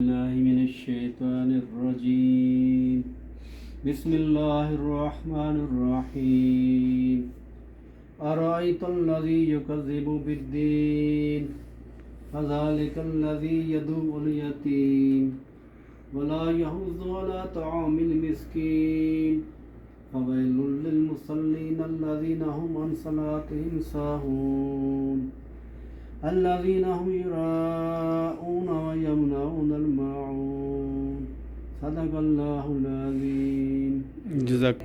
الله من الشيطان الرجيم. بسم الله الرحمن الرحيم. أرأيت الذي يكذب بالدين فذلك الذي يدعو اليتيم ولا يحض على طعام المسكين فويل للمصلين الذين هم عن صلاتهم ساهون الذين هم يراءون ويمنعون الماعون. صدق الله العظيم. جزاک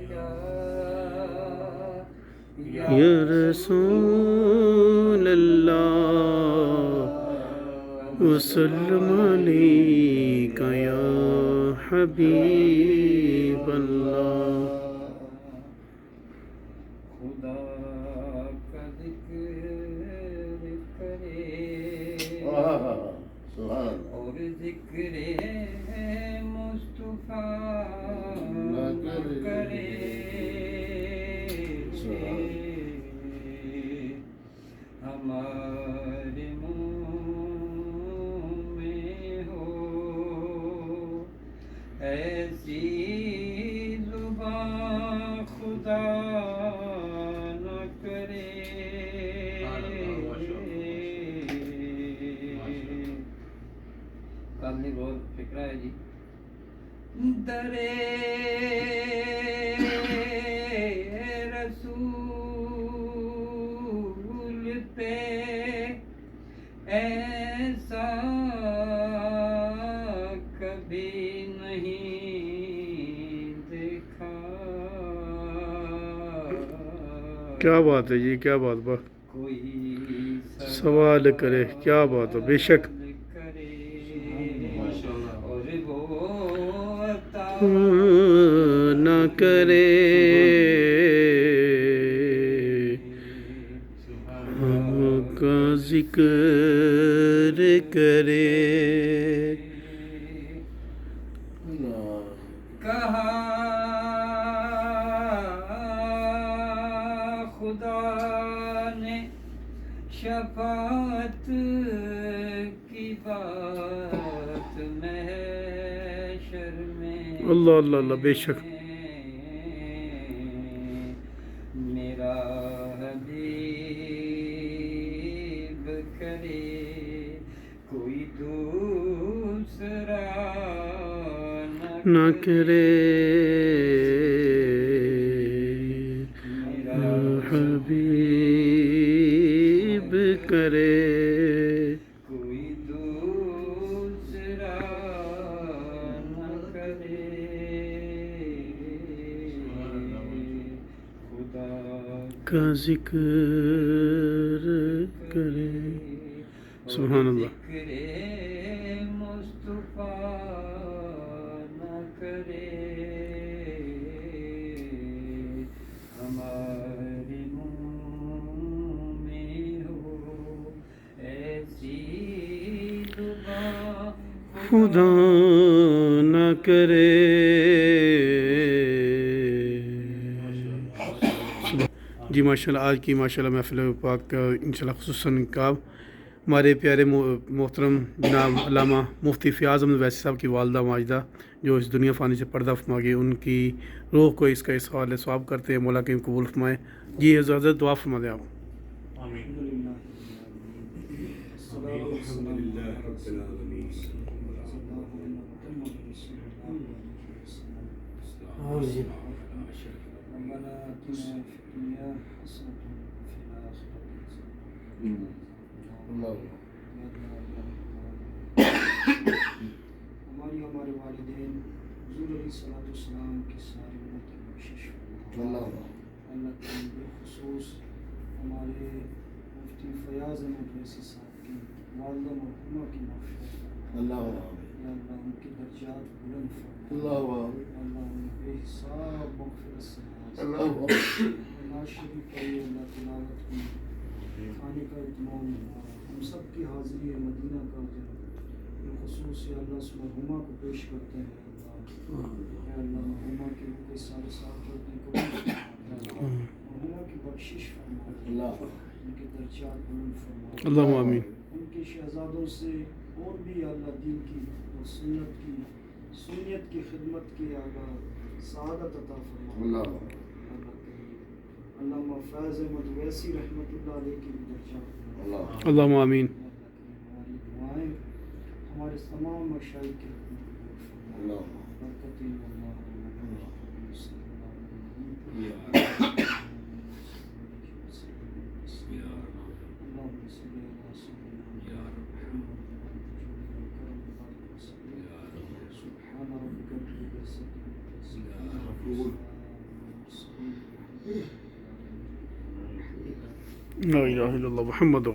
یا رسول اللہ وسلم علیک یا حبیب اللہ. خدا کا ذکر کرے اور ذکر مصطفیٰ نہ کرے ہمارے منہ میں ہو ایسی زبان خدا نہ کرے. کالنی بہت فکرہ ہے جی. درے رسول پہ ایسا کبھی نہیں دیکھا. کیا بات ہے جی، کیا بات با کوئی سوال کرے، کیا بات ہے. بے شک کرے اور وہ عطا نہ کرے ہم کا ذکر کرے. کہا خدا نے شفاعت کی بات محشر میں. اللہ اللہ اللہ، بے شک میرا حبیب کرے کوئی دوسرا نہ کرے. میرا حبیب کرے کوئی دوسرا نہ کرے. خدا کا ذکر کرے. سبحان اللہ. ذکر مصطفیٰ نہ کرے ہمارے منہ میں ہو ایسی زبان خدا نہ کرے. جی ماشاء اللہ، آج کی ماشاء اللہ محفل پاک کا انشاءاللہ خصوصاً انعقاد ہمارے پیارے محترم جناب علامہ مفتی فیاض احمد ویسی صاحب کی والدہ ماجدہ جو اس دنیا فانی سے پردہ فرما گئی، ان کی روح کو اس کا اسحال ثواب کرتے ہیں. مولا کریم قبول فرمائے. جی حضرت دعا فرما دیں آپ. ربنا آتنا في الدنيا حسنة وفي الآخرة حسنة. ہمارے والدین حضور علیہ الصلوۃ والسلام کی ساری امت کی بخشش اللہ تعالیٰ بالخصوص ہمارے مفتی فیاض احمد ویسی صاحب کی والدہ مرحومہ کی مغفرت اللہ ان کے درجات بلند فرما. اللہ ان بے حساب مغفرت سے نواز شریف کا یہ اللہ تلاوت کی کھانے کا اہتمام ہم سب کی حاضری مدینہ کا بالخصوص یا اللہ اس مرحومہ کو پیش کرتے ہیں. یا اللہ مرحومہ کے روح سارے ساتھ کرتے ہیں، مرحومہ کی بخشش فرما، ان کے درجات بلند فرما. اللہم آمین. ان کے شہزادوں سے اور بھی اللہ دین کی اور سنیت کی خدمت کی اللہ سعادت عطا فرما اللہ کریم علامہ فیض احمد ویسی رحمۃ اللہ علیہ کی درجات اللہم آمین. ہماری دعائیں ہمارے تمام مشائخ کے برکت لا الہ الا اللہ محمد